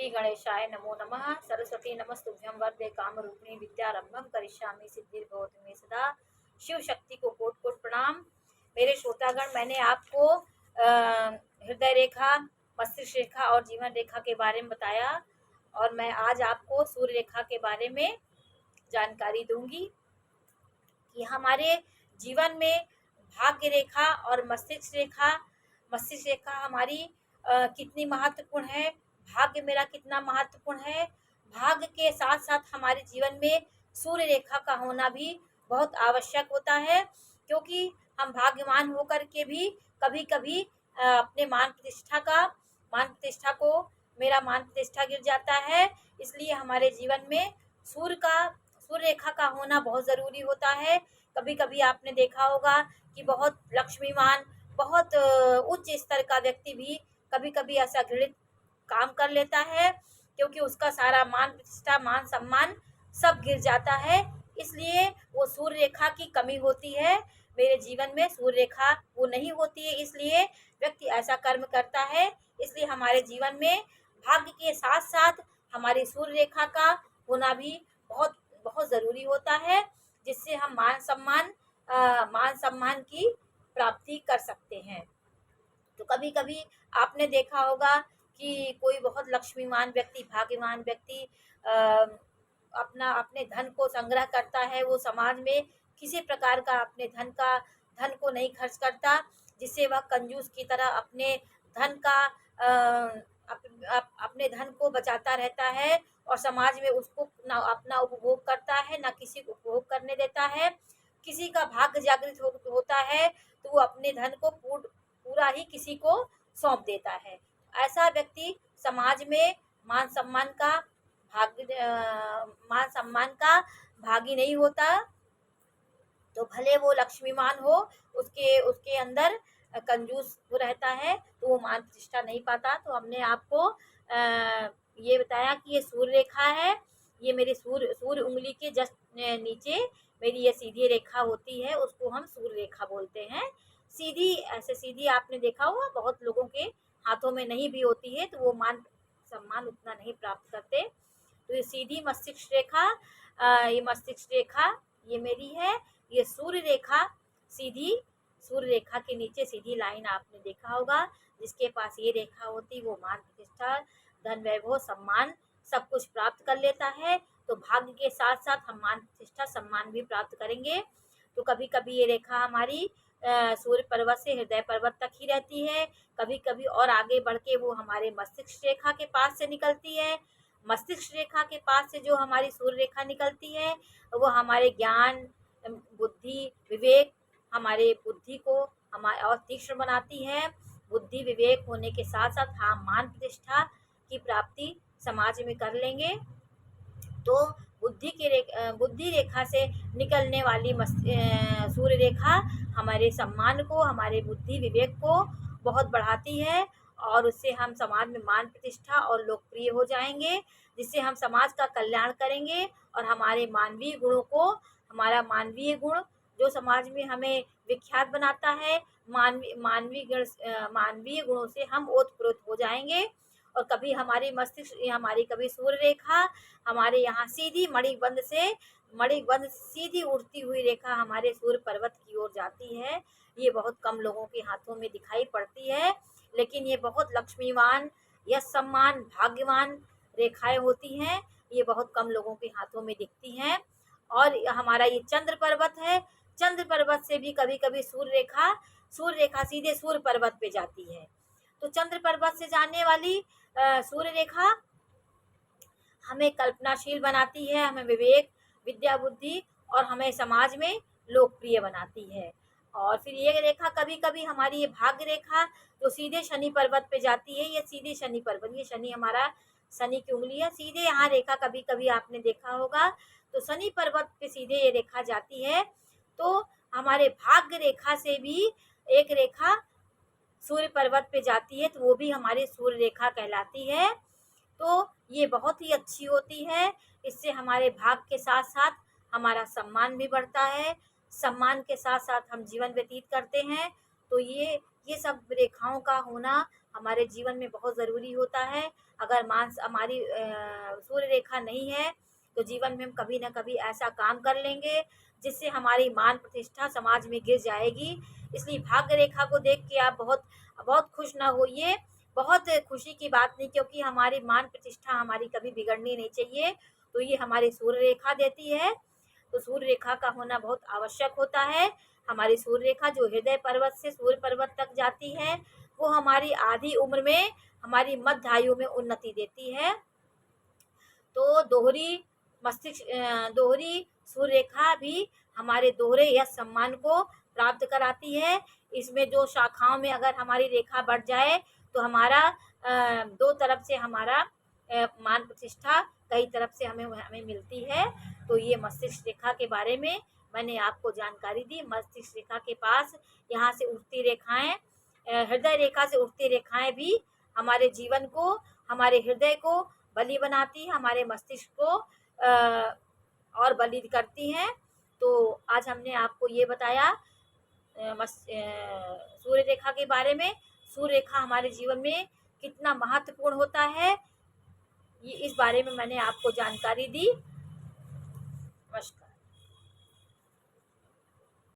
श्री गणेशाय नमो नमः। सरस्वती नमस्तुभ्यं वरदे कामरूपिणी विद्यारंभम करिष्यामि सिद्धिर्भवतु मे सदा। शिव शक्ति को कोटि कोटि प्रणाम। मेरे श्रोतागण, मैंने आपको हृदय रेखा, मस्तिष्क रेखा और जीवन रेखा के बारे में बताया और मैं आज आपको सूर्य रेखा के बारे में जानकारी दूंगी कि हमारे जीवन में भाग्य रेखा और मस्तिष्क रेखा हमारी कितनी महत्वपूर्ण है, भाग्य मेरा कितना महत्वपूर्ण है। भाग्य के साथ साथ हमारे जीवन में सूर्य रेखा का होना भी बहुत आवश्यक होता है, क्योंकि हम भाग्यवान होकर के भी कभी कभी अपने मान प्रतिष्ठा को मेरा मान प्रतिष्ठा गिर जाता है। इसलिए हमारे जीवन में सूर्य रेखा का होना बहुत ज़रूरी होता है। कभी कभी आपने देखा होगा कि बहुत लक्ष्मीवान, बहुत उच्च स्तर का व्यक्ति भी कभी कभी ऐसा घृणित काम कर लेता है, क्योंकि उसका सारा मान प्रतिष्ठा, मान सम्मान सब गिर जाता है। इसलिए वो सूर्य रेखा की कमी होती है। मेरे जीवन में सूर्य रेखा वो नहीं होती है, इसलिए व्यक्ति ऐसा कर्म करता है। इसलिए हमारे जीवन में भाग्य के साथ साथ हमारी सूर्य रेखा का होना भी बहुत बहुत ज़रूरी होता है, जिससे हम मान सम्मान की प्राप्ति कर सकते हैं। तो कभी कभी आपने देखा होगा कि कोई बहुत लक्ष्मीवान व्यक्ति, भाग्यवान व्यक्ति अपने धन को संग्रह करता है। वो समाज में किसी प्रकार का अपने धन को नहीं खर्च करता, जिससे वह कंजूस की तरह अपने धन को बचाता रहता है और समाज में उसको ना अपना उपभोग करता है, ना किसी को उपभोग करने देता है। किसी का भाग्य जागृत होता है तो वो अपने धन को पूरा ही किसी को सौंप देता है। ऐसा व्यक्ति समाज में मान सम्मान का भागी नहीं होता। तो भले वो लक्ष्मीवान हो, उसके अंदर कंजूस वो रहता है, तो वो मान प्रतिष्ठा नहीं पाता। तो हमने आपको ये बताया कि ये सूर्य रेखा है। ये मेरी सूर्य उंगली के जस्ट नीचे मेरी ये सीधी रेखा होती है, उसको हम सूर्य रेखा बोलते हैं। सीधी आपने देखा होगा, बहुत लोगों के हाथों में नहीं भी होती है, तो वो मान सम्मान उतना नहीं प्राप्त करते। तो ये सीधी मस्तिष्क रेखा, ये मेरी है। ये सूर्य रेखा, सीधी सूर्य रेखा के नीचे सीधी लाइन आपने देखा होगा। जिसके पास ये रेखा होती, वो मान प्रतिष्ठा, धन, वैभव, सम्मान सब कुछ प्राप्त कर लेता है। तो भाग्य के साथ साथ हम मान प्रतिष्ठा, सम्मान भी प्राप्त करेंगे। तो कभी कभी ये रेखा हमारी सूर्य पर्वत से हृदय पर्वत तक ही रहती है। कभी कभी और आगे बढ़ के वो हमारे मस्तिष्क रेखा के पास से निकलती है। मस्तिष्क रेखा के पास से जो हमारी सूर्य रेखा निकलती है, वो हमारे ज्ञान, बुद्धि, विवेक, हमारे बुद्धि को हमारे और तीक्ष्ण बनाती है। बुद्धि विवेक होने के साथ साथ हम मान प्रतिष्ठा की प्राप्ति समाज में कर लेंगे। तो बुद्धि रेखा से निकलने वाली सूर्य रेखा हमारे सम्मान को, हमारे बुद्धि विवेक को बहुत बढ़ाती है, और उससे हम समाज में मान प्रतिष्ठा और लोकप्रिय हो जाएंगे, जिससे हम समाज का कल्याण करेंगे और हमारे हमारा मानवीय गुण जो समाज में हमें विख्यात बनाता है, मानवीय गुणों से हम ओतप्रोत हो जाएंगे। और कभी हमारी कभी सूर्य रेखा हमारे यहाँ सीधी मणिबंध सीधी उड़ती हुई रेखा हमारे सूर्य पर्वत की ओर जाती है। ये बहुत कम लोगों के हाथों में दिखाई पड़ती है, लेकिन ये बहुत लक्ष्मीवान, यश, सम्मान, भाग्यवान रेखाएं होती हैं। ये बहुत कम लोगों के हाथों में दिखती हैं। और हमारा ये चंद्र पर्वत है। चंद्र पर्वत से भी कभी कभी सूर्य रेखा सीधे सूर्य पर्वत पे जाती है। तो चंद्र पर्वत से जाने वाली सूर्य रेखा हमें कल्पनाशील बनाती है, हमें विवेक, विद्या, बुद्धि और हमें समाज में लोकप्रिय बनाती है। और फिर ये रेखा कभी कभी हमारी ये भाग्य रेखा जो सीधे शनि पर्वत पे जाती है, ये सीधे शनि पर्वत, ये शनि की उंगली है, सीधे यहाँ रेखा कभी कभी आपने देखा होगा। तो शनि पर्वत पे सीधे ये रेखा जाती है। तो हमारे भाग्य रेखा से भी एक रेखा सूर्य पर्वत पे जाती है, तो वो भी हमारी सूर्य रेखा कहलाती है। तो ये बहुत ही अच्छी होती है। इससे हमारे भाग्य के साथ साथ हमारा सम्मान भी बढ़ता है। सम्मान के साथ साथ हम जीवन व्यतीत करते हैं। तो ये ये सब रेखाओं का होना हमारे जीवन में बहुत ज़रूरी होता है। अगर मांस हमारी सूर्य रेखा नहीं है तो जीवन में हम कभी ना कभी ऐसा काम कर लेंगे जिससे हमारी मान प्रतिष्ठा समाज में गिर जाएगी। इसलिए भाग्य रेखा को देख के आप बहुत बहुत खुश ना होइए, बहुत खुशी की बात नहीं, क्योंकि हमारी मान प्रतिष्ठा हमारी कभी बिगड़नी नहीं चाहिए। तो ये हमारी सूर्य रेखा देती है। तो सूर्य रेखा का होना बहुत आवश्यक होता है। हमारी सूर्य रेखा जो हृदय पर्वत से सूर्य पर्वत तक जाती है, वो हमारी आधी उम्र में हमारी मध्य आयु में उन्नति देती है। तो दोहरी सूर्य रेखा भी हमारे दोहरे यश सम्मान को प्राप्त कराती है। इसमें जो शाखाओं में अगर हमारी रेखा बढ़ जाए तो हमारा दो तरफ से हमारा मान प्रतिष्ठा कई तरफ से हमें हमें मिलती है। तो ये मस्तिष्क रेखा के बारे में मैंने आपको जानकारी दी। मस्तिष्क रेखा के पास यहाँ से उठती रेखाएं, हृदय रेखा से उठती रेखाएं भी हमारे जीवन को, हमारे हृदय को बलि बनाती है, हमारे मस्तिष्क को और बलि करती हैं। तो आज हमने आपको ये बताया सूर्य रेखा के बारे में। सूर्य रेखा हमारे जीवन में कितना महत्वपूर्ण होता है, ये इस बारे में मैंने आपको जानकारी दी। नमस्कार।